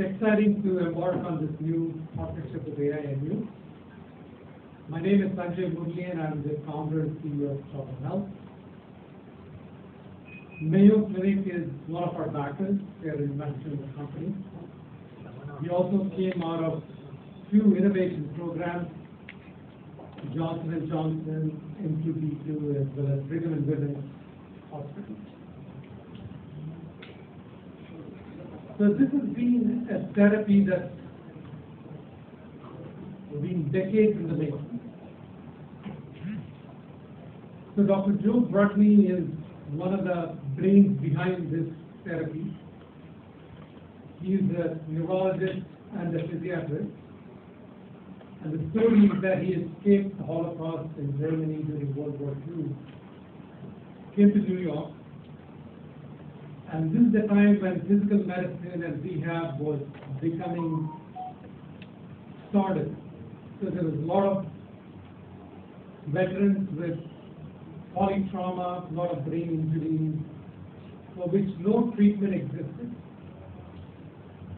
exciting to embark on this new partnership with AINU. My name is Sanjai Murali and I'm the founder and CEO of JOGO Health. Mayo Clinic is one of our backers. We are an investor in the company. We also came out of two innovation programs, Johnson & Johnson, MQB2, as well as Brigham and Women's Hospital. So this has been a therapy that's been decades in the making. So Dr. Joe Brutney is one of the brains behind this therapy. He is a neurologist and a physiatrist. And the story is that he escaped the Holocaust in Germany during World War II, came to New York, and this is the time when physical medicine and rehab was becoming started. So there was a lot of veterans with polytrauma, a lot of brain injuries, for which no treatment existed.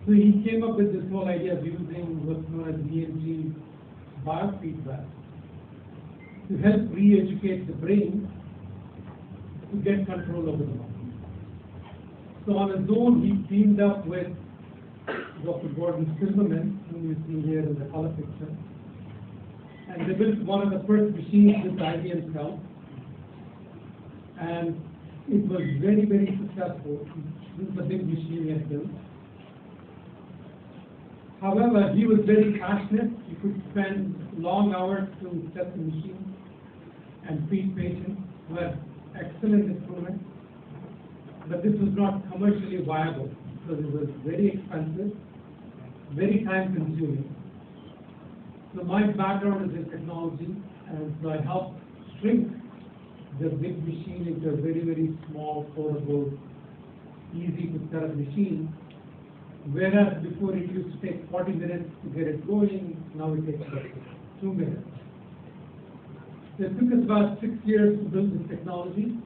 So he came up with this whole idea of using what's known as EMG biofeedback to help re-educate the brain to get control over the mind. So on his own, he teamed up with Dr. Gordon Silverman, whom you see here in the color picture, and they built one of the first machines with IBM cells, and it was very, very successful. This is a big machine he had built. However, he was very passionate. He could spend long hours to test the machine and treat patients who had excellent improvement. But this was not commercially viable because it was very expensive, very time-consuming. So my background is in technology, and so I helped shrink the big machine into a very, very small, portable, easy to set up machine. Whereas before it used to take 40 minutes to get it going, now it takes about 2 minutes. So it took us about 6 years to build this technology.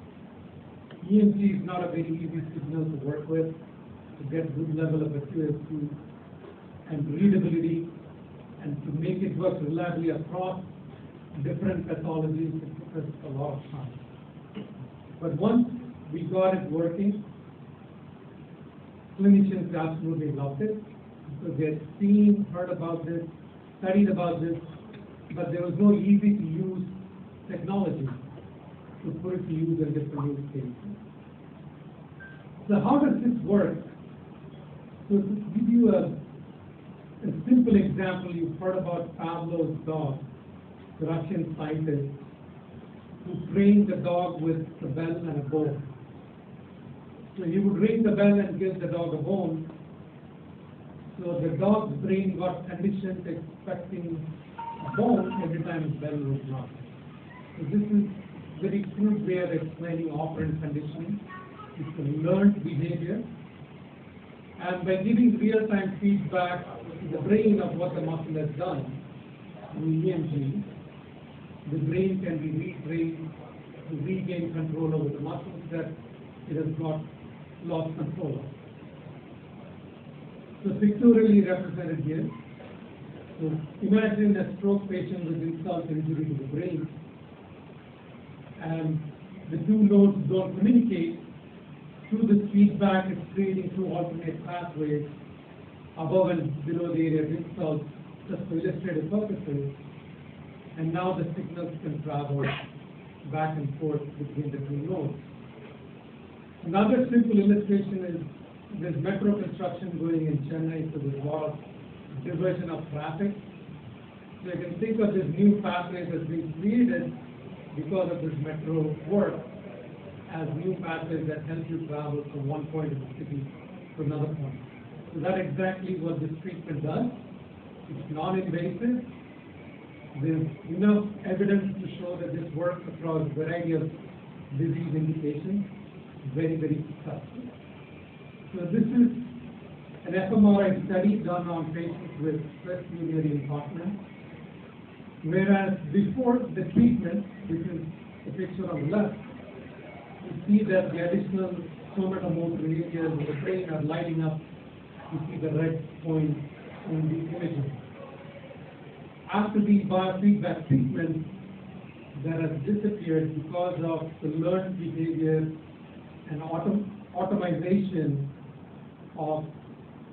EMG is not a very easy signal to work with, to get good level of accuracy and readability, and to make it work reliably across different pathologies. It took us a lot of time. But once we got it working, clinicians absolutely loved it. So they had seen, heard about this, studied about this, but there was no easy to use technology to put it to use in different use cases. So how does this work? So to give you a simple example, you've heard about Pavlov's dog, the Russian scientist, who trained the dog with a bell and a bone. So he would ring the bell and give the dog a bone. So the dog's brain got conditioned expecting a bone every time his bell was rung. So this is a very crude way of explaining operant conditioning. It's a learned behavior. And by giving real-time feedback to the brain of what the muscle has done in EMG, the brain can be retrained to regain control over the muscles that it has not lost control of. So pictorially represented here. So imagine a stroke patient with insult injury to the brain, and the two nodes don't communicate. Through this feedback, it's creating two alternate pathways above and below the area of insult, just for illustrative purposes. And now the signals can travel back and forth between the two nodes. Another simple illustration is there's metro construction going in Chennai, so there's a lot of diversion of traffic. So you can think of this new pathway that's being created because of this metro work as new pathways that help you travel from one point of the city to another point. So that's exactly what this treatment does. It's non-invasive. There's enough evidence to show that this works across a variety of disease indications. Very, very successful. So this is an fMRI study done on patients with stress urinary incontinence. Whereas before the treatment, which is the picture on the left, you see that the additional somatomotor areas of the brain are lighting up You see the red point in the images. After the biofeedback treatment, that has disappeared because of the learned behavior and automation of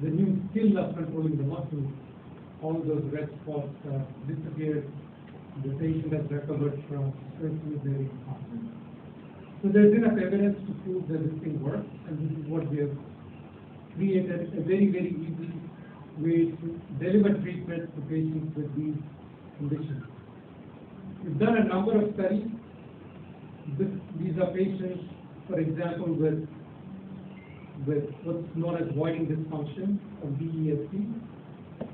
the new skill of controlling the muscle. All those red spots disappeared. The patient has recovered from urinary incontinence. So there's enough evidence to prove that this thing works, and this is what we have created, a very, very easy way to deliver treatment to patients with these conditions. We've done a number of studies. These are patients, for example, with what's known as voiding dysfunction, or VESD.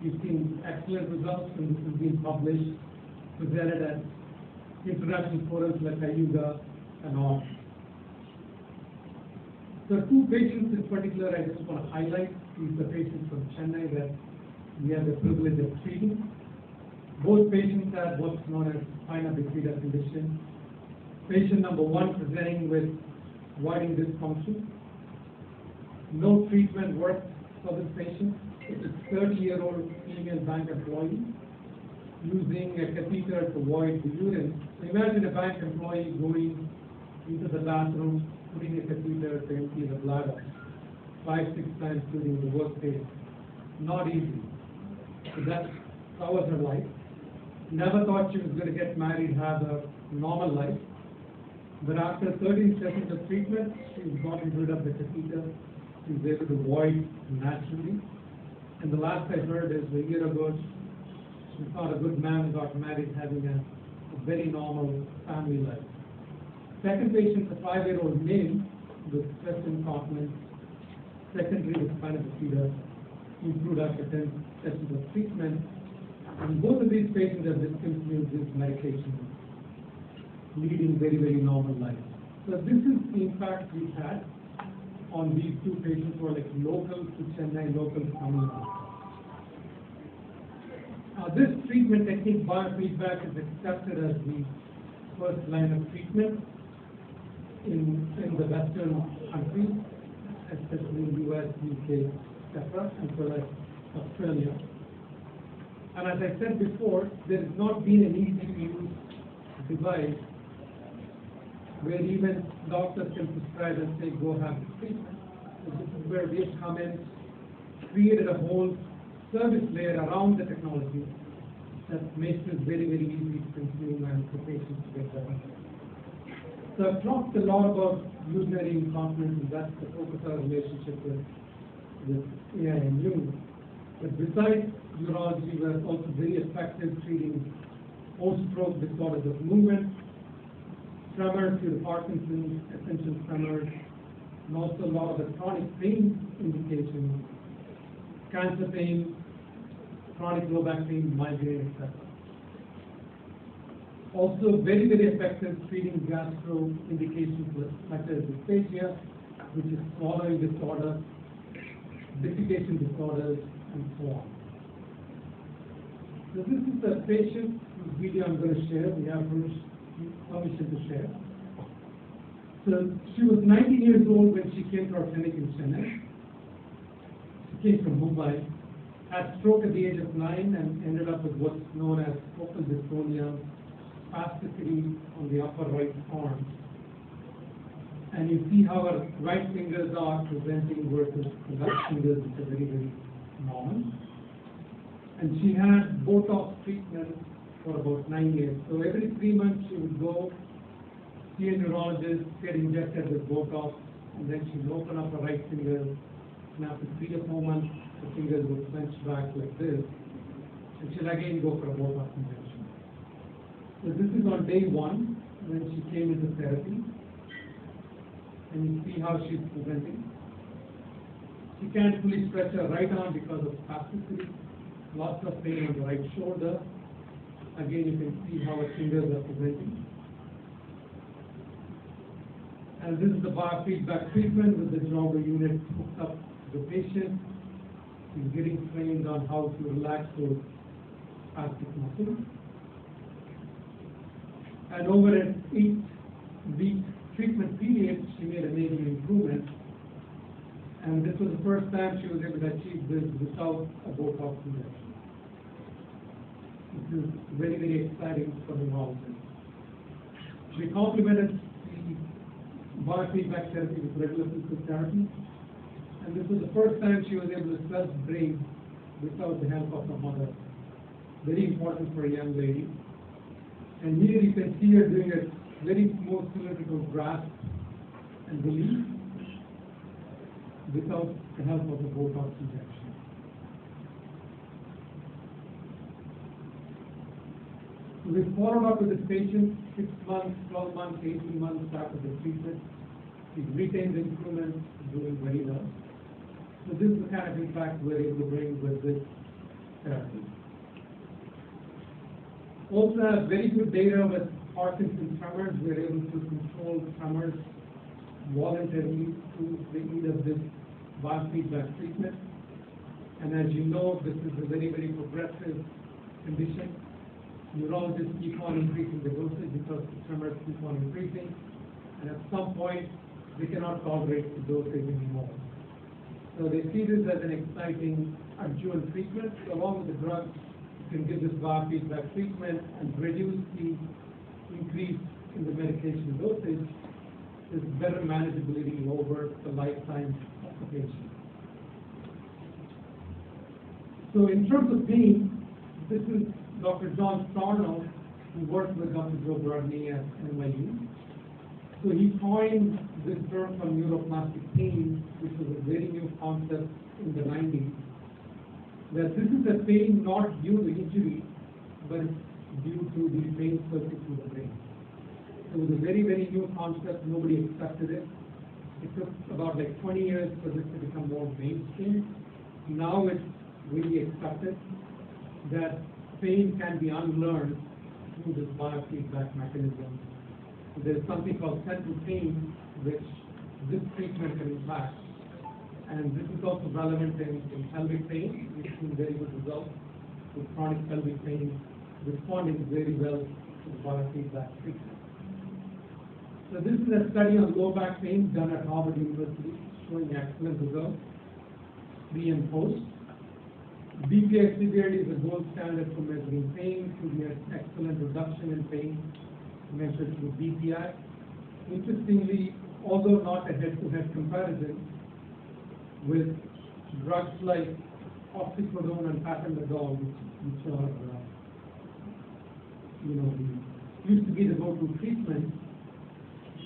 We've seen excellent results, and this has been published, presented at international forums like AINU and all. So two patients in particular I just want to highlight. These are patients from Chennai that we have the privilege of treating. Both patients had what's known as spina bifida condition. Patient number one presenting with voiding dysfunction. No treatment worked for this patient. It's a 30-year-old female bank employee using a catheter to void the urine. So imagine a bank employee going into the bathroom, putting a catheter to empty the bladder 5-6 times during the workday. Not easy. So that was her life. Never thought she was going to get married, have a normal life. But after 13 sessions of treatment, she's gotten rid of the catheter. She's able to void naturally. And the last I heard is a year ago, she found a good man, got married, having a very normal family life. Second patient, a 5-year-old male with stress incontinence, secondary to spina bifida, improved after 10 sessions of treatment. And both of these patients have discontinued this medication, leading very, very normal life. So this is the impact we had on these two patients who are like local to Chennai, local to Tamil Nadu. This treatment technique, biofeedback, is accepted as the first line of treatment in the Western countries, especially US, UK, etc., as well as Australia. And as I said before, there has not been an easy-to-use device where even doctors can prescribe and say, go have the treatment. So this is where we have come in, created a whole service layer around the technology that makes it very, very easy to consume and for patients to get better. So I've talked a lot about urinary incontinence, and that's the focus of our relationship with AINU. But besides urology, we're also very effective treating post-stroke disorders of movement, tremors due to Parkinson's, essential tremors, and also a lot of the chronic pain indications, cancer pain, chronic low back pain, migraine, etc. Also very, very effective treating gastro indications such as dysphagia, which is swallowing disorder, defecation disorders, and so on. So this is the patient whose video I'm going to share. We have permission to share. So she was 19 years old when she came to our clinic in Chennai. She came from Mumbai, had stroke at the age of 9 and ended up with what's known as focal dystonia, spasticity on the upper right arm. And you see how her right fingers are presenting versus the left fingers, which are very, very normal. And she had Botox treatment for about 9 years. So every 3 months she would go see a neurologist, get injected with Botox, and then she would open up her right finger, and after 3 or 4 months, the fingers would clench back like this, and she'll again go for a Botox injection. So this is on day 1 when she came into therapy, and you see how she's presenting. She can't fully stretch her right arm because of spasticity, lots of pain on the right shoulder. Again, you can see how her fingers are presenting. And this is the biofeedback treatment with the JOGO unit hooked up to the patient. He's getting trained on how to relax those spastic muscles. And over an 8-week treatment period, she made a major improvement. And this was the first time she was able to achieve this without a Botox injection. This is very, very exciting for the urologist. We complemented the biofeedback therapy with regular physical therapy. And this was the first time she was able to self-drain without the help of her mother. Very important for a young lady. And here you can see her doing a very smooth cylindrical grasp and release without the help of a Botox injection. So we followed up with this patient 6 months, 12 months, 18 months after the treatment. He retained the improvement, doing very well. So this is the kind of impact we're able to bring with this therapy. Also have very good data with Parkinson's tremors. We're able to control tremors voluntarily through the aid of this biofeedback treatment. And as you know, this is a very, very progressive condition. Urologists keep on increasing the dosage because the tremors keep on increasing. And at some point, they cannot tolerate the dosage anymore. So they see this as an exciting adjuvant treatment. So along with the drug, you can give this biofeedback treatment and reduce the increase in the medication dosage. There's better manageability over the lifetime of the patient. So in terms of pain, this is Dr. John Sarno, who worked with Dr. Joe Brodney at NYU. So he coined this term for neuroplastic pain, which was a very new concept in the 90s, that this is a pain not due to injury, but due to the pain circuit through the brain. It was a very, very new concept. Nobody accepted it. It took about 20 years for this to become more mainstream. Now it's really accepted that pain can be unlearned through this biofeedback mechanism. There's something called central pain, which this treatment can impact. And this is also relevant in pelvic pain. We've seen very good results with chronic pelvic pain responding very well to the biofeedback treatment. So this is a study on low back pain done at Harvard University, showing excellent results, pre and post. BPI severity is a gold standard for measuring pain, to be an excellent reduction in pain measured through BPI. Interestingly, although not a head-to-head comparison, with drugs like oxycodone and paclitaxel, which are, used to be the go-to treatment,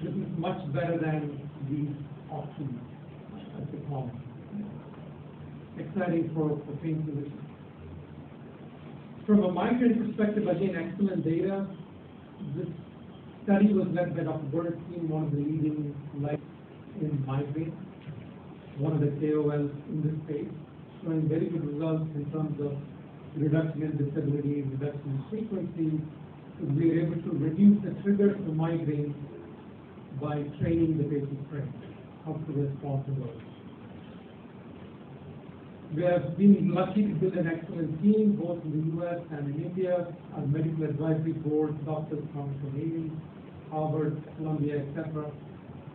this is much better than these options as they call it. Exciting for pain physicians. From a migraine perspective, again, excellent data. This study was led by Dr. Bernstein, one of the leading lights in migraine, one of the KOLs in this space, showing very good results in terms of reduction in disability, reduction in frequency. So we were able to reduce the triggers for migraine by training the patient's brain, how to respond to those. We have been lucky to build an excellent team, both in the US and in India. Our medical advisory board, doctors from Navy, Harvard, Columbia, etc.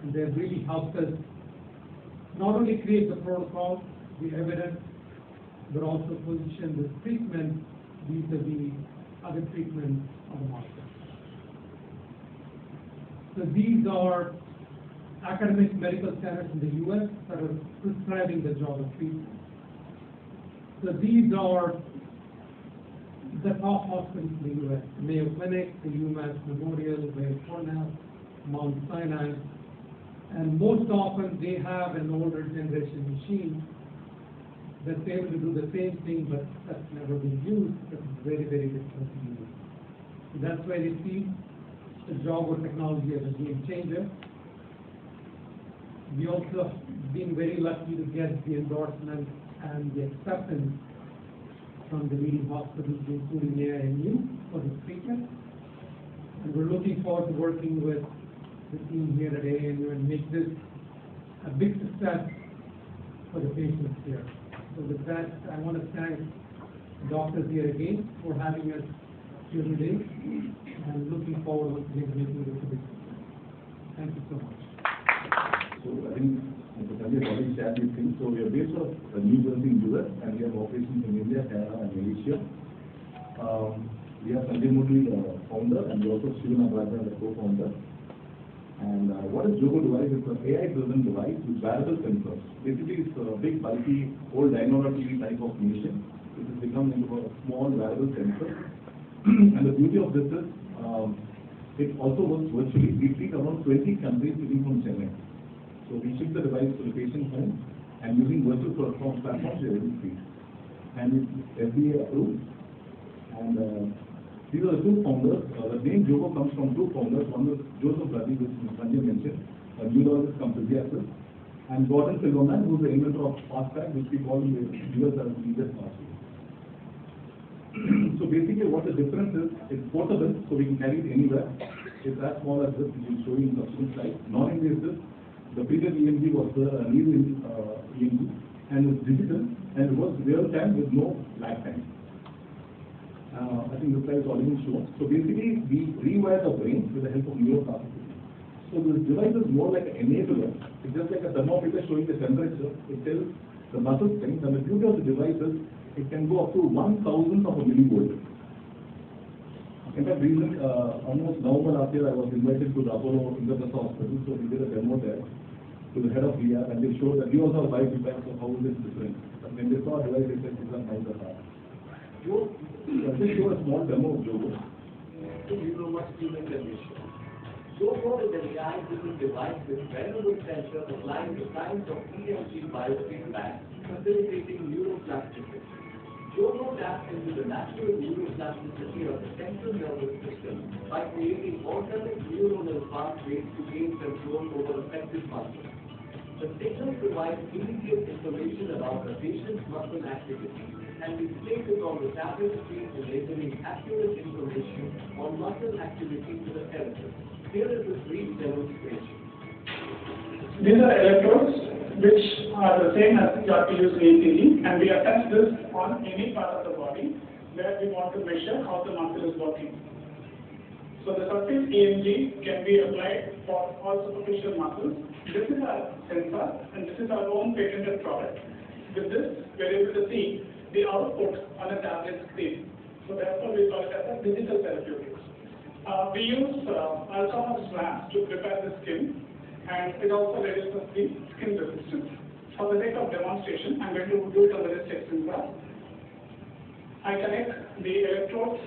And they have really helped us not only create the protocol, the evidence, but also position this treatment vis-a-vis other treatments on the market. So these are academic medical centers in the US that are prescribing the JOGO treatment. So these are the top hospitals in the US: Mayo Clinic, the UMass Memorial, Weill Cornell, Mount Sinai. And most often they have an older generation machine that's able to do the same thing, but that's never been used. That's very, very difficult to use. So that's why they see the JOGO technology as a game changer. We also have been very lucky to get the endorsement and the acceptance from the leading hospitals, including AINU, for this treatment. And we're looking forward to working with the team here at AINU and make this a big success for the patients here. So with that, I want to thank the doctors here again for having us here today, and looking forward to making this a big success. Thank you so much. So I think Sanjay already share these things. So we are based out of New Jersey in US, and we have operations in India, Canada, and Malaysia. We have Sanjai Murali, the founder, and we also have Subramaniam, the co-founder. And what is JOGO device? It's an AI-driven device with wearable sensors. Basically, it's a big, bulky, old dynamo TV type of machine. It has become into a small wearable sensor. And the beauty of this is, it also works virtually. We treat around 20 countries sitting from Chennai. So we ship the device to the patient's home, and using virtual platforms, we are able to treat. And it's FDA approved. And these are the two founders. The name JOGO comes from two founders. One was Jesudasan, which Sanjay mentioned, a urologist come physiatrist, and Gordon Silverman, who is the inventor of fast track, which we call in the US as the fast track. So basically, what the difference is, it's portable, so we can carry it anywhere. It's as small as this, which will show you in subsequent slides. Non-invasive. The previous EMG was the needle EMG, and it's digital, and it works real time with no lag time. I think this slide is already shown. So basically, we rewire the brain with the help of neuroplasticity. So this device is more like an enabler. It's just like a thermometer showing the temperature. It tells the muscle strength, and the beauty of the device is it can go up to 1,000th of a millivolt. In fact, almost November last year, I was invited to the Apollo International Hospital, so we did a demo there to the head of rehab, and they showed that we also have 5 devices, so how is this different? But when they saw a device, they said, these are miles apart. I'll just show a small demo of JOGO. You know much human condition. JOGO is an AI-driven device with wearable sensors applying the science of EMG biofeedback, facilitating neuroplasticity. JOGO taps into the natural neuroplasticity of the central nervous system by creating alternate neuronal pathways to gain control over affected muscles. The signal provides immediate information about the patient's muscle activity and displays it on the tablet screen, enabling accurate information on muscle activity to the therapist. Here is a brief demonstration. These are electrodes which are the same as what we use in ECG, and we attach this on any part of the body where we want to measure how the muscle is working. So the surface EMG can be applied for all superficial muscles. This is our sensor, and this is our own patented product. With this, we are able to see the output on a tablet screen. So therefore, we call it as a digital therapeutics. We use Arunkumar swabs to prepare the skin, and it also reduces the skin resistance. For the sake of demonstration, I'm going to do it on the wrist extensor. I connect the electrodes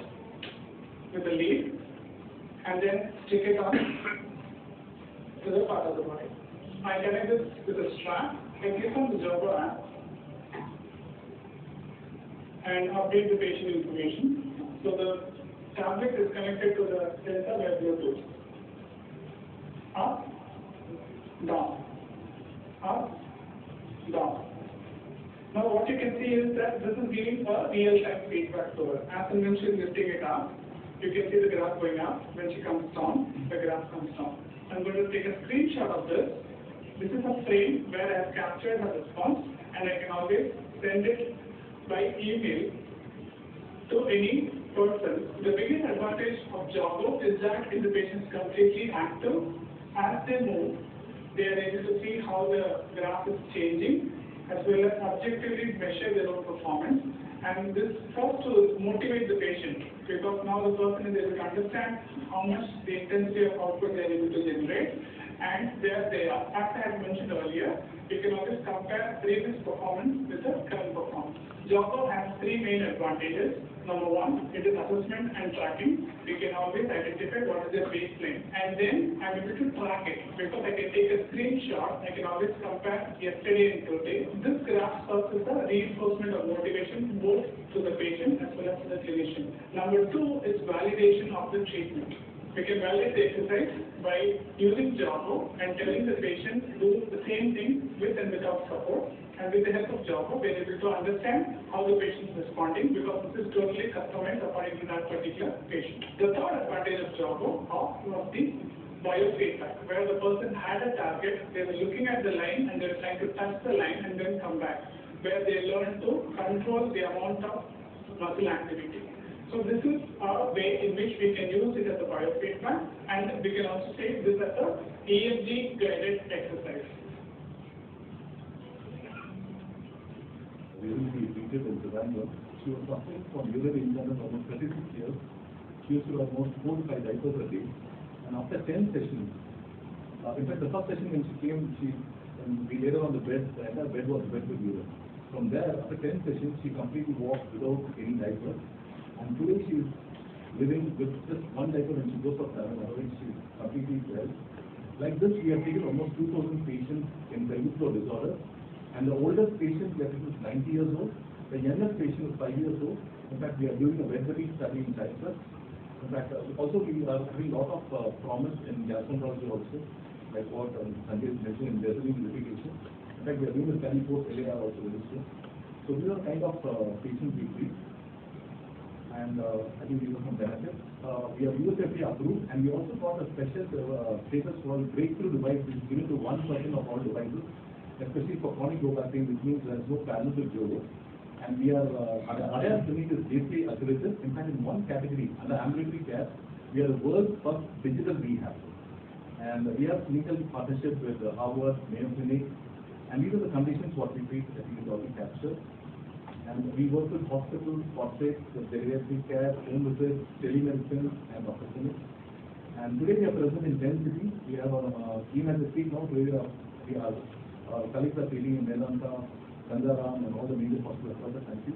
with the lead, and then stick it on to the part of the body. I connect this with a strap, and click on the JOGO app, and update the patient information. So the tablet is connected to the sensor via Bluetooth. Up, down, up, down. Now what you can see is that this is giving a real-time feedback to her. As and when she's lifting it up, you can see the graph going up. When she comes down, the graph comes down. I'm going to take a screenshot of this. This is a frame where I have captured her response, and I can always send it by email to any person. The biggest advantage of JOGO is that if the patient is completely active, as they move, they are able to see how the graph is changing, as well as objectively measure their own performance. And this helps to motivate the patient, because now the person is able to understand how much the intensity of output they are able to generate, and there they are. As I had mentioned earlier, you can always compare previous performance with the current performance. JOGO has 3 main advantages. Number 1, it is assessment and tracking. We can always identify what is their baseline, and then I'm able to track it, because I can take a screenshot. I can always compare yesterday and today. This graph serves as a reinforcement of motivation both to the patient as well as to the clinician. Number 2 is validation of the treatment. We can validate the exercise by using JOGO and telling the patient to do the same thing with and without support. And with the help of JOGO, we are able to understand how the patient is responding, because this is totally customized according to that particular patient. The third advantage of JOGO was the biofeedback, where the person had a target, they were looking at the line and they were trying to touch the line and then come back, where they learned to control the amount of muscle activity. So this is a way in which we can use it as a biofeedback, and we can also say this as a EMG guided exercise. treated in Subramaniam. She was suffering from urinary incontinence almost 36 years. She used to have almost 4 to 5 diapers a day. And after 10 sessions, in fact, the first session when she came, we laid her on the bed, the entire bed was wet with urine. From there, after 10 sessions, she completely walked without any diaper. And today she is living with just one diaper when she goes for travel, otherwise she is completely well. Like this, we have taken almost 2,000 patients in pelvic floor disorders. And the oldest patient we have taken is 90 years old. The youngest patient is 5 years old. In fact, we are doing a veterinary study in Cyprus. In fact, also we are having a lot of promise in gastroenterology also, like what Sanjay mentioned in Jesudasan litigation. In fact, we are doing the study post LAR also very soon. So these are kind of patients we treat. And I think these are some benefits. We are USFDA approved, and we also got a special status called breakthrough device, which is given to 1% of all devices, especially for chronic low back pain, which means there is no parallel with JOGO. And we are, our clinic is JCI accredited. In fact, in one category, under ambulatory care, we are the world's first digital rehab. And we have clinical partnership with Harvard, Mayo Clinic, and these are the conditions what we treat that we already captured. And we work with hospitals, corporates, geriatric care, home visits, telemedicine, and doctor clinics. And today we are present in 10 cities. We have a team at the street now. Today we are colleagues are treating in Vedanta, Thangarasu, and all the major hospitals across the country.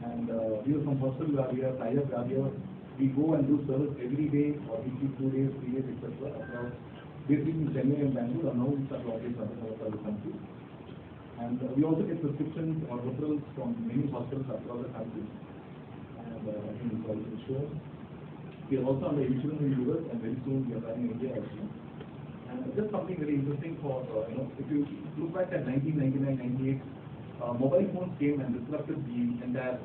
And we have some hospitals where we are tie-up where we go and do service every day, or weekly, 2 days, 3 days, etc. across basically in Chennai and Bangalore, and now we start operating across the country. And we also get prescriptions or referrals from many hospitals across the country. And I think it's also shown. We are also on the insurance in the US, and very soon we are trying in India also. And just something very interesting for, if you look back at 1999, 98, mobile phones came and disrupted the entire,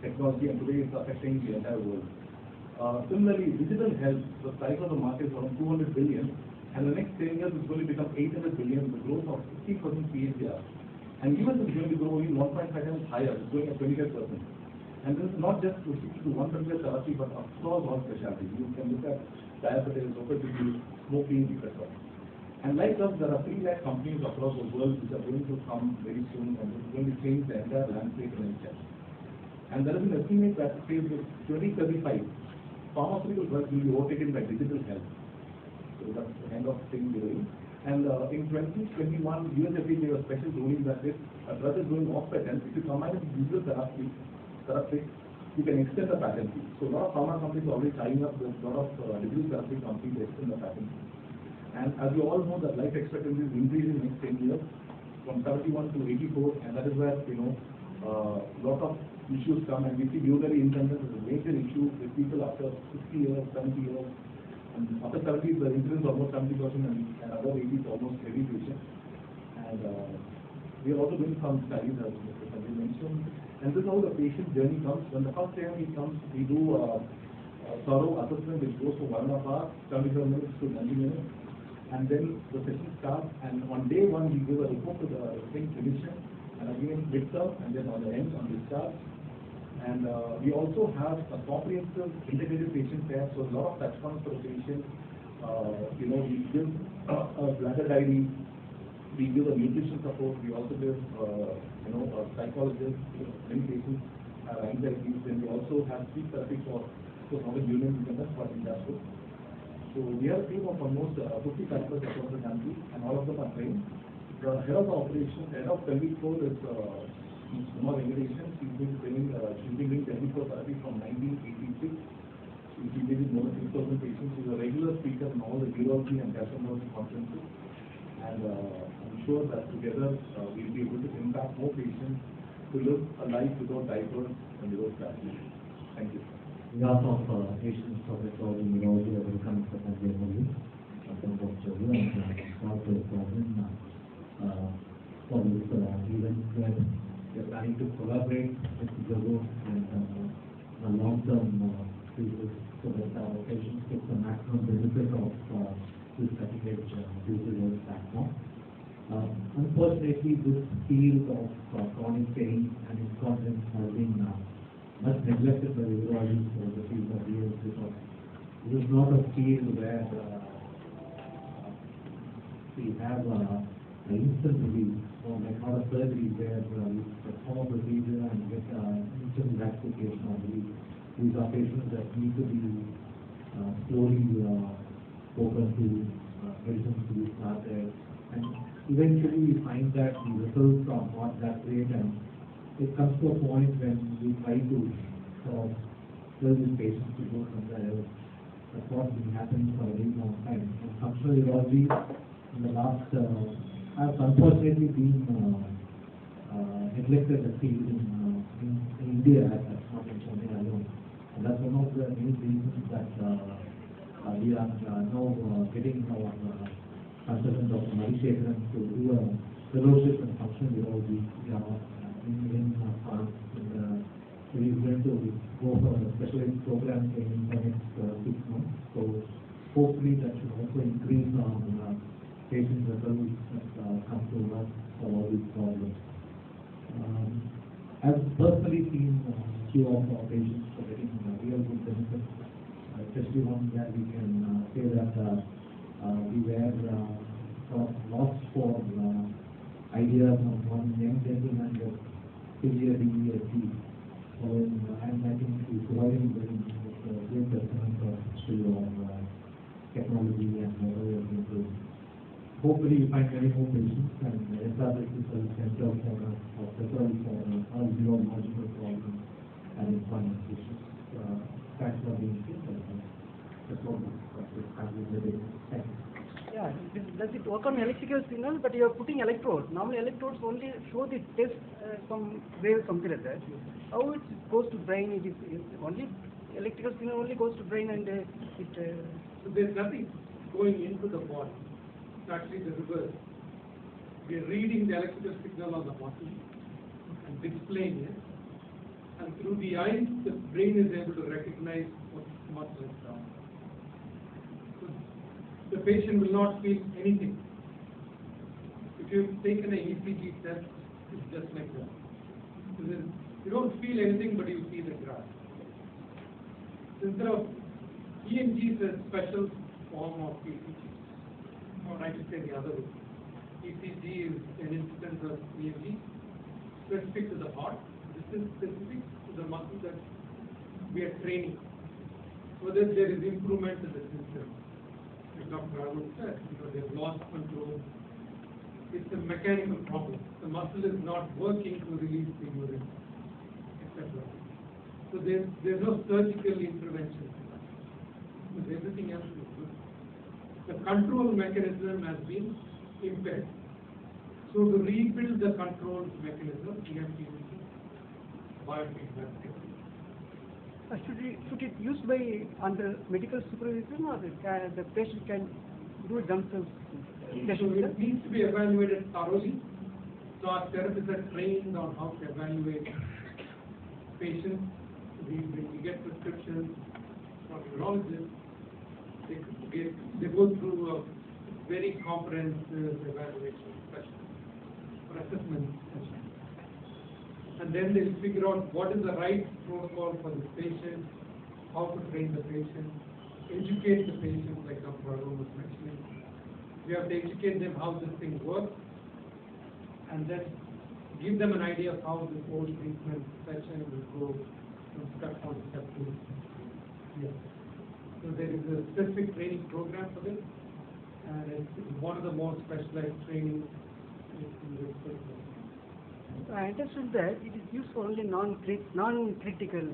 technology, and today it's affecting the entire world. Similarly, digital health, the size of the market is around 200 billion. And the next 10 years is going to become 800 billion, the growth of 50% CAGR. And US is going to grow only 1.5 times higher, it's going at 25%. And this is not just restricted to one particular therapy, but across all specialties. You can look at diabetes, obesity, smoking, etc. And like us, there are 3 lakh companies across the world which are going to come very soon, and it's going to change the entire landscape in healthcare. And there is an estimate that says with 2035, pharmaceutical drugs will be overtaken by digital health. So that's the kind of thing we're doing. And in 2021, USFDA gave a special ruling that if a drug is going off patent, if you combine it with digital therapy, you can extend the patent fee. So a lot of pharma companies are already tying up with a lot of digital therapy companies to extend the patent fee. And as you all know, that life expectancy is increasing in the next 10 years from 71 to 84, and that is where lot of issues come, and we see urinary incontinence is a major issue with people after 60 years, 70 years. And after 70, the incidence is almost 70%, and above 80 is almost every patient. And we are also doing some studies, as Mr. Sanjay mentioned. And this is how the patient journey comes. When the first time he comes, we do a thorough assessment which goes for 1.5 hours, 75 minutes to 90 minutes. And then the session starts, and on day 1, we give a report to the clinician, and again midterm, and then on the end, on discharge. And we also have a comprehensive integrated patient care, so a lot of touch points for the patient. We give a bladder diary, we give a nutrition support, we also give a psychologist. Many patients have anxiety, then we also have speech therapy for not a urinary incontinence, but in that way. So we have a team of almost 50 therapists across the country, and all of them are trained. The head of the operation, head of pelvic floor is Venkat. She's been doing pelvic floor therapy from 1986. She's been treating more than 6,000 patients. She's a regular speaker in all the urology and gastroenterology conferences. And I'm sure that together we'll be able to impact more patients to live a life without diapers and without plastics. Thank you. On behalf of patients of Nephrology and Urology, I welcome Sanjai Murali, from JOGO, and start the program for this event where we are planning to collaborate with JOGO and a long-term basis so that our patients get the maximum benefit of this cutting-edge digital health platform. Unfortunately, this field of chronic pain and incontinence has been much neglected by the urologists for the field of years, because it is not a field where we have an instant relief, or like not a surgery where we perform a procedure and get instant gratification or relief. These are patients that need to be slowly spoken to, medicines to be started, and eventually we find that the results are not that great, and it comes to a point when we try to sort of tell these patients to go somewhere else. That's what's been happening for a very long time. And functional urology in the last, has unfortunately been neglected the field in India, that's not in Chennai alone. And that's one of the main reasons that we are now getting our consultant Dr. Mathisekaran to do a fellowship in functional urology in France. So he's going to go for a specialized program in the next 6 months. So hopefully that should also increase on patient results that come to us for all these problems. I've personally seen few of our patients for getting real good benefits, especially one where we can say that we were sort of lost for ideas of one young gentleman with severe DESD. And I think he's providing very great testament of technology and how we are going to hopefully you find many more patients and establish this as a center for referral for all urological problems and incontinence issues. Thanks for being here. That's all this family. Thank you. Yeah, does it work on electrical signal? But you are putting electrodes. Normally electrodes only show the test some wave, something like that. How it goes to brain? It is only electrical signal only goes to brain and it. So there's nothing going into the body. It's actually the reverse. We are reading the electrical signal on the muscle and displaying it. And through the eyes, the brain is able to recognize what muscle is down. So the patient will not feel anything. If you've taken an ECG test, it's just like that. So you don't feel anything, but you see the graph. Instead of EMG is a special form of ECG. Or I should say the other way. ECG is an instance of EMG specific to the heart. This is specific to the muscle that we are training, so that there is improvement in the system. Like Dr. Arun said, they have lost control. It's a mechanical problem. The muscle is not working to release the urine, etc. So there's no surgical intervention. Because everything else is good. The control mechanism has been impaired. So to rebuild the control mechanism, we have to use biofeedback technique. Should it used by under medical supervision, or the patient can do it themselves? So it needs to be evaluated thoroughly. So our therapists are trained on how to evaluate patients. We get prescriptions from urologists. They go through a very comprehensive evaluation session or assessment session. And then they'll figure out what is the right protocol for this patient, how to train the patient, educate the patient, like Dr. Arun was mentioning. We have to educate them how this thing works, and then give them an idea of how this whole treatment session will go from step 1 to step 2. Yes. So there is a specific training program for this, and it's one of the more specialized trainings in this program. I understood that it is used for only non-critical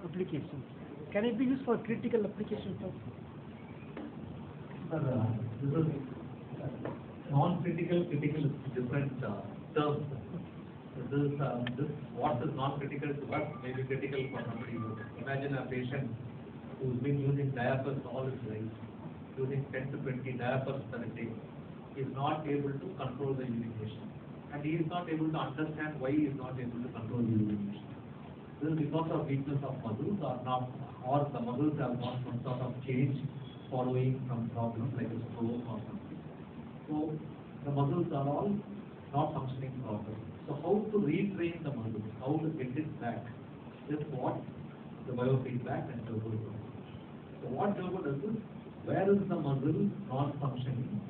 applications. Can it be used for critical applications also? This is non-critical, critical is different terms. This what is non-critical to us may be critical for somebody else. Imagine a patient who's been using diapers all his life, using 10 to 20 diapers per day, is not able to control the urination. And he is not able to understand why he is not able to control the urination. This is because of weakness of muscles or the muscles have got some sort of change following some problem like a stroke or something. So the muscles are all not functioning properly. So how to retrain the muscles, how to get it back is what the biofeedback and JOGO does. So what JOGO does is, where is the muscle not functioning?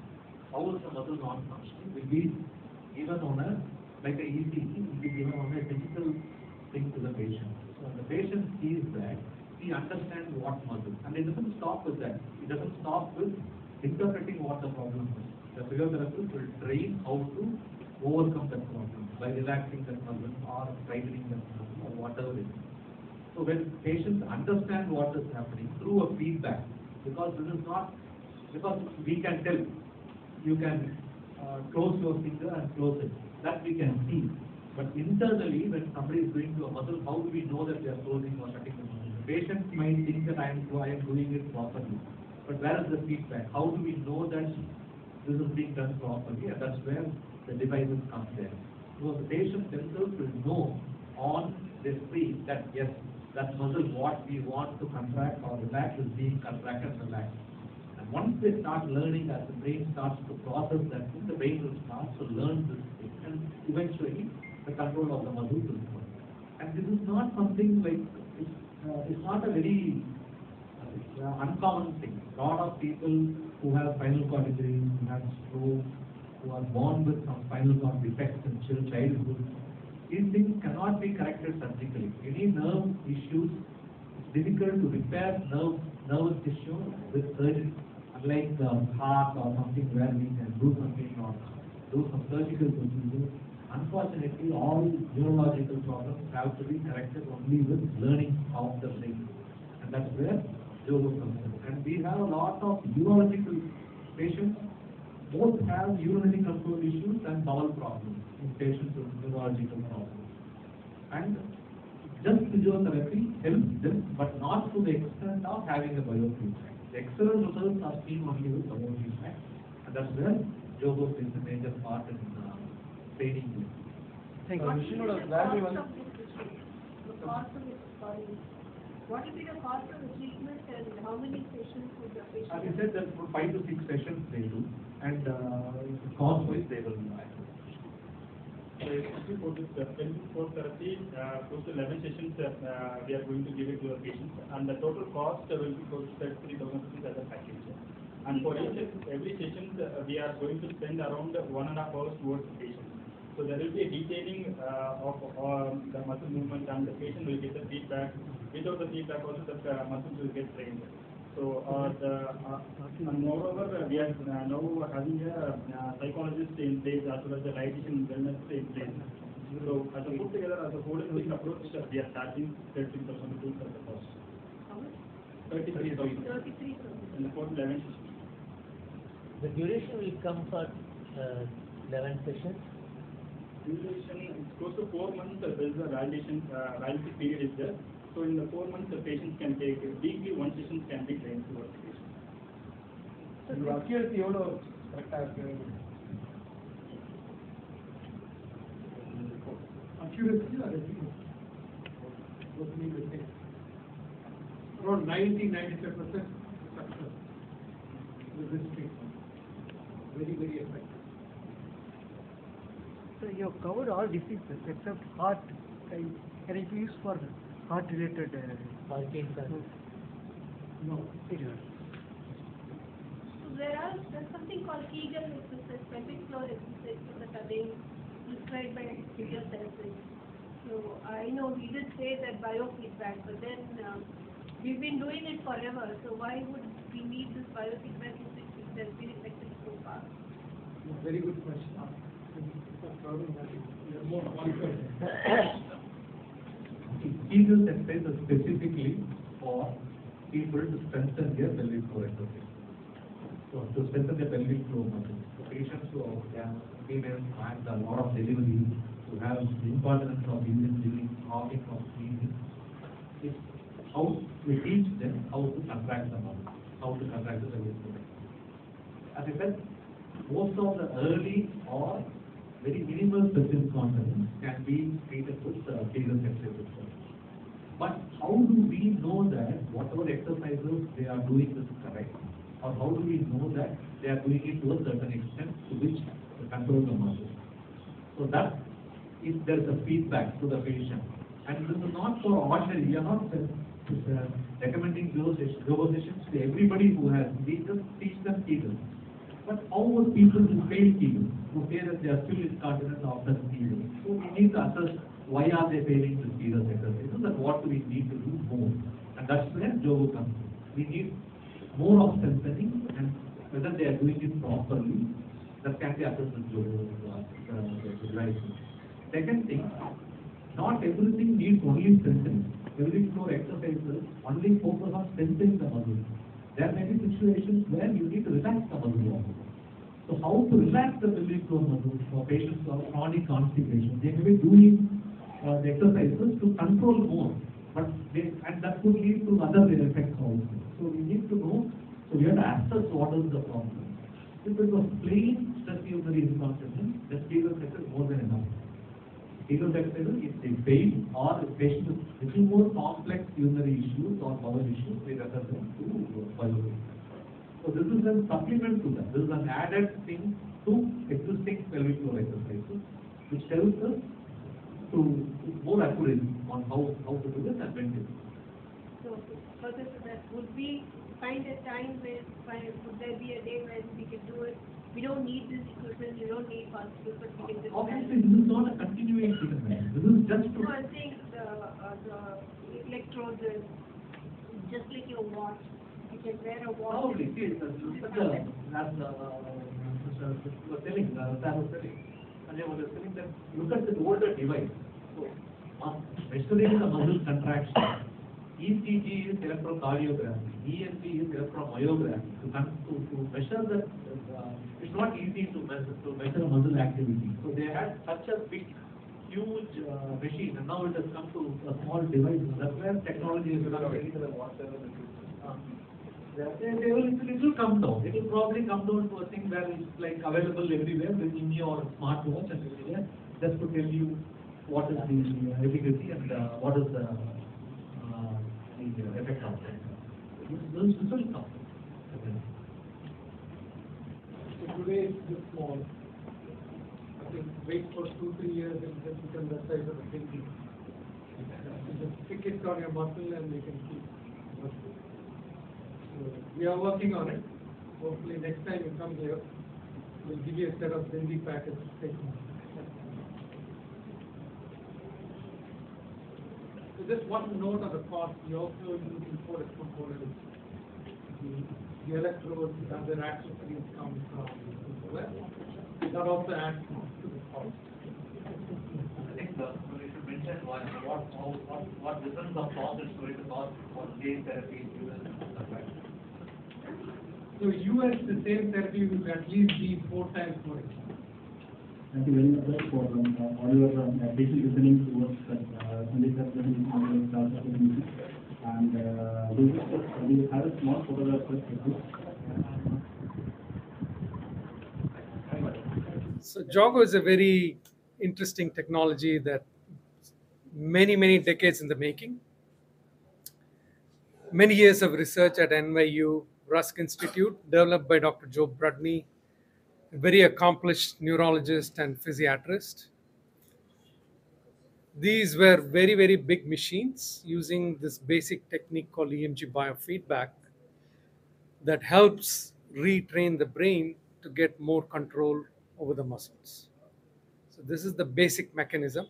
how is the muscle non-functioning will be given on a, like a ECG, will be given on a digital thing to the patient. So the patient sees that, he understands what muscle, and it doesn't stop with that. It doesn't stop with interpreting what the problem is. The physiotherapist will train how to overcome that problem by relaxing that muscle or tightening that muscle or whatever it is. So when patients understand what is happening through a feedback, because this is not, because we can tell, you can close your finger and close it, that we can see. But internally, when somebody is doing to a muscle, how do we know that they are closing or shutting the muscle? The patient might think that I am doing it properly. But where is the feedback? How do we know that this is being done properly? And that's where the devices come there. So the patient themselves will know on their screen that yes, that muscle what we want to contract or relax is being contracted and relaxed. And once they start learning, as the brain starts to process that thing, the brain will start to learn this thing, and eventually the control of the muscle will come. And this is not something like, it's not a very uncommon thing. A lot of people who have spinal cord injuries, who have stroke, who are born with some spinal cord defects in childhood, these things cannot be corrected surgically. Any nerve issues, it's difficult to repair nervous tissue with surgery. Unlike the heart or something where we can do something or do some surgical procedures, unfortunately all neurological problems have to be corrected only with learning of the brain. And that's where JOGO comes in. And we have a lot of urological patients, both have urinary control issues and bowel problems in patients with neurological problems. And just physiotherapy helps them, but not to the extent of having a biofeedback. The excellent results are seen only with biofeedback, and that's where JOGO plays a major part in training. Thank you. What will be the cost of this study? What will be the cost of the treatment and how many sessions would the patient? As I said, that for 5 to 6 sessions they do, and cost-wise they will buy. So especially for this pelvic floor therapy, close to 11 sessions we are going to give it to our patients, and the total cost will be close to 3,000 rupees as a package. And for every session we are going to spend around 1.5 hours towards the patient. So there will be a detailing of the muscle movement, and the patient will get the feedback. Without the feedback also the muscles will get trained. So and moreover we are now having a psychologist in place as well as the dietitian wellness in place. So as a put together as a holistic approach, we are charging 13,000 rupees as the cost. How much? 33,000. 33,000. And the total 11 sessions. The duration will come for 11 sessions. Duration is close to 4 months. There is a validation period is there. So in the 4 months, the patients can take weekly 1 session can be trained towards the patient. Accuracy எவ்வளோ கரெக்டாக இருக்கு? Accuracy or efficacy? Both mean the same. Around 90-95% success with this treatment. Very, very effective. So you have covered all diseases except heart. Can it be used for heart-related? No. Period. So there's something called Kegel exercise, pelvic floor exercises that are being prescribed by physiotherapists. So I know we did say that biofeedback, but then we've been doing it forever. So why would we need this biofeedback if it has been effective so far? Very good question. More qualified. Kegel exercises specifically for people to strengthen their pelvic floor exercise. So to strengthen their pelvic floor muscles. So patients who have females who have a lot of delivery, who have incontinence of urine, coughing of sneezing, it's how we teach them how to contract the muscle, how to contract the pelvic floor. As I said, most of the early or very minimal specific incontinence can be treated with Kegel exercises. But how do we know that whatever exercises they are doing is correct? Or how do we know that they are doing it to a certain extent to which they control the muscle? So that if there is a feedback to the patient. And this is not for ordinary, we are not recommending JOGO sessions to everybody who has. We just teach them Kegel. But how about people who fail Kegel, who say that they are still incontinent after Kegel? So we need to assess why are they failing to Kegel exercises and what do we need to do more. And that's where JOGO comes in. We need more of strengthening and whether they are doing it properly, that can be assessed with JOGO devices. Second thing, not everything needs only strengthening. Pelvic floor exercises only focus on strengthening the muscle. There may be situations where you need to relax the muscle also. So how to relax the pelvic floor muscle for patients who have chronic constipation? They may be doing the exercises to control more, but and that could lead to other effects also. So we need to know, so we have to assess what is the problem. If it was plain stress urinary incontinence, then Kegel is more than enough. Kegel exercises, if they fail or if patient is little more complex urinary issues or bowel issues, we refer them to biology. So this is a supplement to that. This is an added thing to existing pelvic floor exercises, which helps us to more accuracy on how to do this and when to do it. So further to that, would we find a time where, would there be a day when we can do it? We don't need this equipment, we don't need hospitals, but we can just... Obviously, this is not a continuing treatment. This is just to... No, I'm saying the electrodes is just like your watch. You can wear a watch. Probably, see, as you were telling, Sanjay was telling that look at the older device. So, measuring the muscle contraction. ECG is electrocardiography, EMG is electromyography. To measure that, it's not easy to measure muscle activity. So they had such a big, huge machine, and now it has come to a small device. That's where technology is developing. It will come down. It will probably come down to a thing where it's like available everywhere within your smartwatch and everywhere, just to tell you what is the efficacy and what is the effect of that. This will come. So today it's this small. I think wait for 2-3 years and just become the size of a pinky. You just stick it on your muscle and you can keep working. So we are working on it. Hopefully next time you come here, we'll give you a set of Bindi packets to take home. So just one note on the cost, we also use imported components. The electrodes and their accessories come from the West. That also adds to the cost. I think we should mention what difference of cost is going to cost for gene therapy in US and stuff like that. So US, the same therapy will at least be 4 times more expensive. Thank you very much for all your patient listening to us. Sanjay sir presenting on the and we will have a small photograph with you. So JOGO is a very interesting technology that many decades in the making. Many years of research at NYU Rusk Institute, developed by Dr. Joe Brudney, a very accomplished neurologist and physiatrist. These were very big machines using this basic technique called EMG biofeedback that helps retrain the brain to get more control over the muscles. So this is the basic mechanism.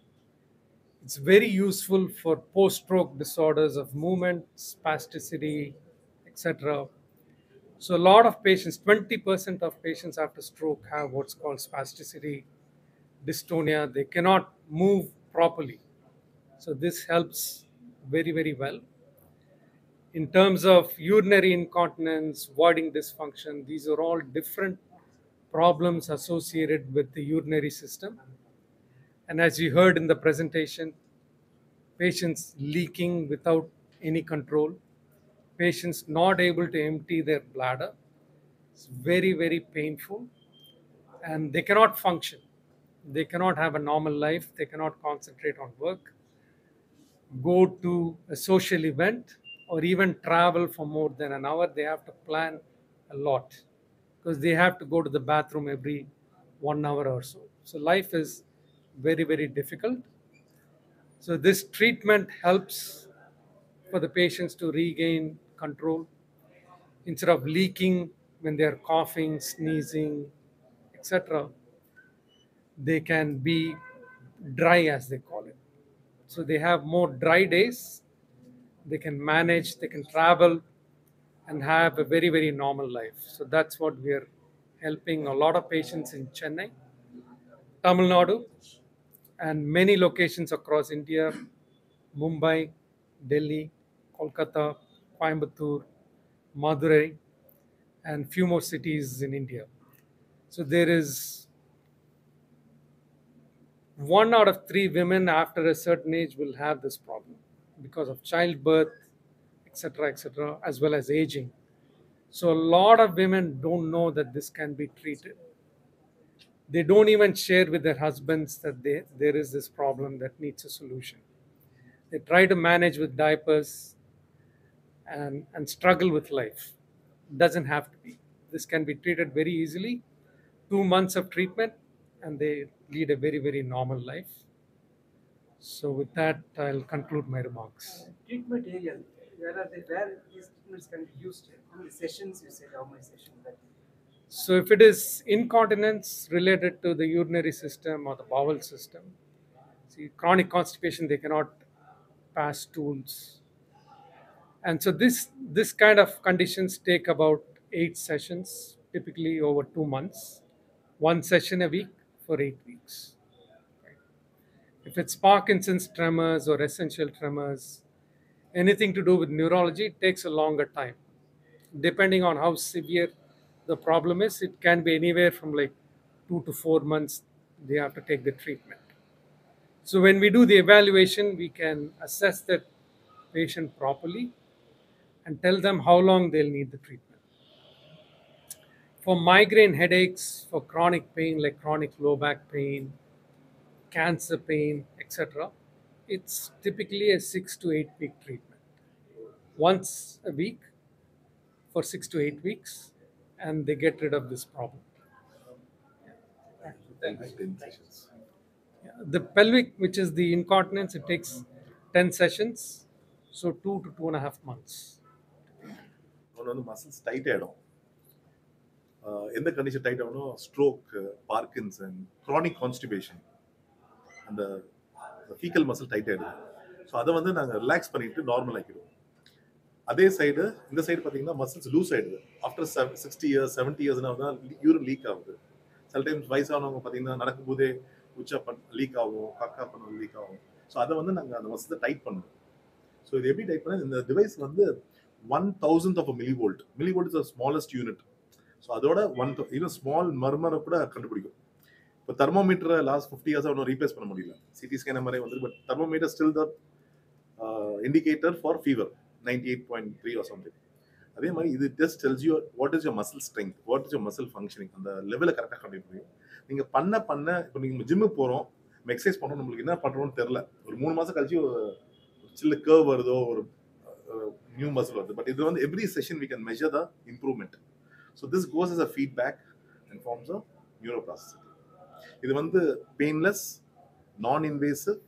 It's very useful for post-stroke disorders of movement, spasticity, etc. So a lot of patients, 20% of patients after stroke have what's called spasticity, dystonia. They cannot move properly. So this helps very well. In terms of urinary incontinence, voiding dysfunction, these are all different problems associated with the urinary system. And as you heard in the presentation, patients leaking without any control, patients not able to empty their bladder. It's very painful, and they cannot function. They cannot have a normal life. They cannot concentrate on work, go to a social event, or even travel for more than an hour. They have to plan a lot because they have to go to the bathroom every 1 hour or so. So life is very difficult. So this treatment helps for the patients to regain control. Instead of leaking when they are coughing, sneezing, etc., they can be dry, as they call it. So they have more dry days, they can manage, they can travel, and have a very, very normal life. So that's what we are helping a lot of patients in Chennai, Tamil Nadu, and many locations across India, Mumbai, Delhi, Kolkata, Coimbatore, Madurai, and few more cities in India. So there is 1 out of 3 women after a certain age will have this problem because of childbirth, etc., as well as aging. So a lot of women don't know that this can be treated. They don't even share with their husbands that there is this problem that needs a solution. They try to manage with diapers and struggle with life. Doesn't have to be. This can be treated very easily. 2 months of treatment and they lead a very, very normal life. So with that, I'll conclude my remarks. Treatment areas, where these treatments can be used? How many sessions you said? How many sessions? So if it is incontinence related to the urinary system or the bowel system, see, chronic constipation, they cannot pass stools. And so this kind of conditions take about 8 sessions, typically over 2 months, 1 session a week for 8 weeks. If it's Parkinson's tremors or essential tremors, anything to do with neurology, it takes a longer time. Depending on how severe the problem is, it can be anywhere from like 2 to 4 months they have to take the treatment. So when we do the evaluation, we can assess that patient properly and tell them how long they'll need the treatment. For migraine headaches, for chronic pain like chronic low back pain, cancer pain, etc., it's typically a 6 to 8 week treatment. Once a week for 6 to 8 weeks, and they get rid of this problem. The pelvic, which is the incontinence, it takes 10 sessions, so 2 to 2.5 months. Muscles tight ஆயிடும். எந்த condition tight ஆகணும்? Stroke, Parkinson, chronic constipation, அந்த faecal muscle tight ஆயிடுது. So அதை வந்து நாங்கள் relax பண்ணிட்டு normal ஆக்கிடுவோம். அதே சைடு இந்த சைடு பார்த்தீங்கன்னா மசில்ஸ் லூஸ் ஆயிடுது. ஆஃப்டர் 60 years 70 yearsனா தான் யூரின் லீக் ஆகுது. சில டைம்ஸ் வயசானவங்க பார்த்தீங்கன்னா நடக்கும்போதே உச்சா லீக் ஆகும், கக்கா பண்ண லீக் ஆகும். ஸோ அதை வந்து நாங்கள் அந்த மசிலை டைட் பண்ணுவோம். ஸோ இது எப்படி டைட் பண்ண? இந்த டிவைஸ் வந்து 1,000th of a millivolt. Millivolt is the smallest unit. So அதோட இன்னும் ஸ்மால் மர்மரை கூட கண்டுபிடிக்கும். இப்போ தெர்மோமீட்டரை லாஸ்ட் 50 years ஒன்றும் ரீப்ளேஸ் பண்ண முடியல. சிடி ஸ்கேனர் மாதிரி வந்து, but thermometer still the indicator for fever 98.3 or something. அதே மாதிரி இது just tells you what is your muscle strength, what is your muscle functioning. அந்த லெவலை கரெக்டாக கண்டுபிடிக்கும். நீங்கள் பண்ண இப்போ நீங்கள் ஜிம்முக்கு போகிறோம், எக்ஸசைஸ் பண்ணுறோம், நம்மளுக்கு என்ன பண்ணுறோன்னு தெரில. ஒரு 3 மாதம் கழிச்சு ஒரு சின்ன கர்வ் வருதோ, ஒரு நியூ மசில் வருது. பட் இது வந்து every session we can measure the improvement. So this goes as a feedback and forms a neuroplasticity. இது வந்து பெயின்லெஸ், நான் invasive,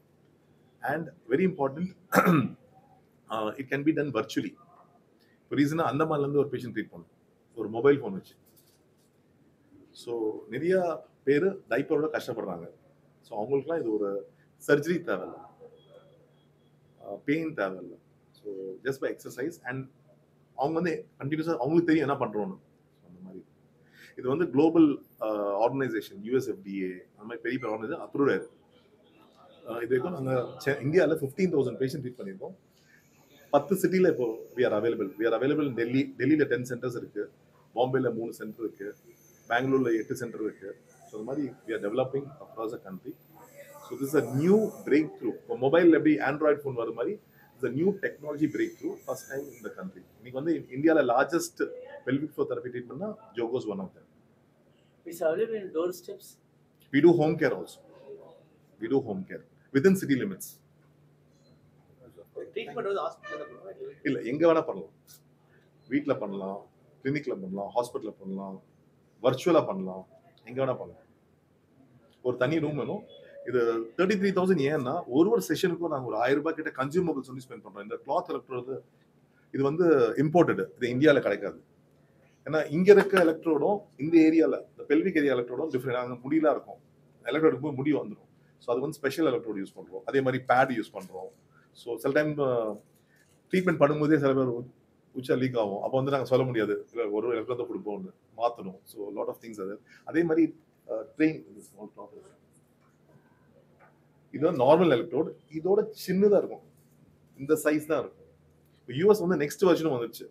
and very important, it can be done virtually. இப்போ ரீசனாக அந்தமான்லேருந்து ஒரு பேஷண்ட் ட்ரீட் பண்ணும் ஒரு மொபைல் ஃபோன் வச்சு. So நிறையா பேர் டைப்பரோட கஷ்டப்படுறாங்க. ஸோ அவங்களுக்குலாம் இது ஒரு சர்ஜரி தேவையில்லை, பெயின் தேவையில்லை. So just by exercise and அவங்க வந்து கண்டினியூஸாக அவங்களுக்கு தெரியும் என்ன பண்ணுறோன்னு. அந்த மாதிரி இது வந்து குளோபல் ஆர்கனைசேஷன், USFDA, அந்த மாதிரி பெரிய பெரிய ஆர்கனைசேஷன் அப்ரூவ்ட் ஆயிருக்கு. இது வரைக்கும் நாங்கள் இந்தியாவில் 15,000 பேஷண்ட் ட்ரீட் பண்ணியிருக்கோம். 10 சிட்டியில் இப்போ we are available in டெல்லியில் 10 centers இருக்குது, பாம்பேயில் 3 center இருக்குது, பெங்களூரில் 8 center இருக்குது. ஸோ அந்த மாதிரி we are developing across the country. So this is a new breakthrough. இப்போ மொபைல் எப்படி ஆண்ட்ராய்ட் ஃபோன் வர மாதிரி the new technology breakthrough, first time in the country. இன்னைக்கு வந்து இந்தியாவில் largest pelvic floor therapy treatment na JOGO is one of them. It's available in doorsteps. We do home care also. We do home care within city limits. Treatment வந்து ஹாஸ்பிடல்ல பண்ணுவீங்க? இல்ல, எங்க வேணா பண்ணலாம். வீட்ல பண்ணலாம், கிளினிக்ல பண்ணலாம், ஹாஸ்பிடல்ல பண்ணலாம், வர்ச்சுவலா பண்ணலாம், எங்க வேணா பண்ணலாம். ஒரு தனி ரூம் வேணும். இது 33,000 ஏன்னா ஒரு செஷனுக்கும் நாங்கள் ஒரு 1000 ரூபாய் கிட்ட கன்சியூமபிள்ஸ் வந்து ஸ்பெண்ட் பண்றோம். இந்த கிளாத் எலக்ட்ரோடு இது வந்து இம்போர்ட்டடு, இது இந்தியாவில் கிடைக்காது. ஏன்னா இங்கே இருக்க எலக்ட்ரோடும் இந்த ஏரியாவில் இந்த பெல்விக் ஏரியா எலக்ட்ரோடும் டிஃப்ரெண்ட். அங்கே முடியெல்லாம் இருக்கும், எலக்ட்ரோட் எடுக்கும்போது முடி வந்துடும். ஸோ அது வந்து ஸ்பெஷல் எலக்ட்ரோட் யூஸ் பண்ணுறோம். அதே மாதிரி பேட் யூஸ் பண்ணுறோம். ஸோ சில டைம் ட்ரீட்மெண்ட் பண்ணும்போதே சில பேர் உச்சா லீக் ஆகும். அப்போ வந்து நாங்கள் சொல்ல முடியாது, இல்லை ஒரு எலக்ட்ரோட் தான் கொடுப்போம்னு மாற்றணும். ஸோ லாட் ஆஃப் திங்ஸ் அது. அதே மாதிரி ட்ரெயின் இதுதான் நார்மல் எலக்ட்ரோட். இதோட சின்னதாக இருக்கும், இந்த சைஸ் தான் இருக்கும். இப்போ யூஎஸ் வந்து நெக்ஸ்ட் வெர்ஷனும் வந்துருச்சு,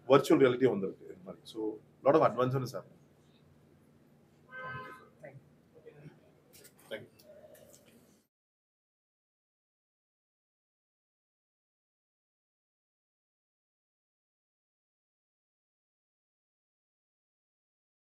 வர்ச்சுவல் ரியாலிட்டியும் வந்துருக்கு. ஸோ லாட் ஆஃப் அட்வான்ஸ்மெண்ட்ஸ் ஆகும்.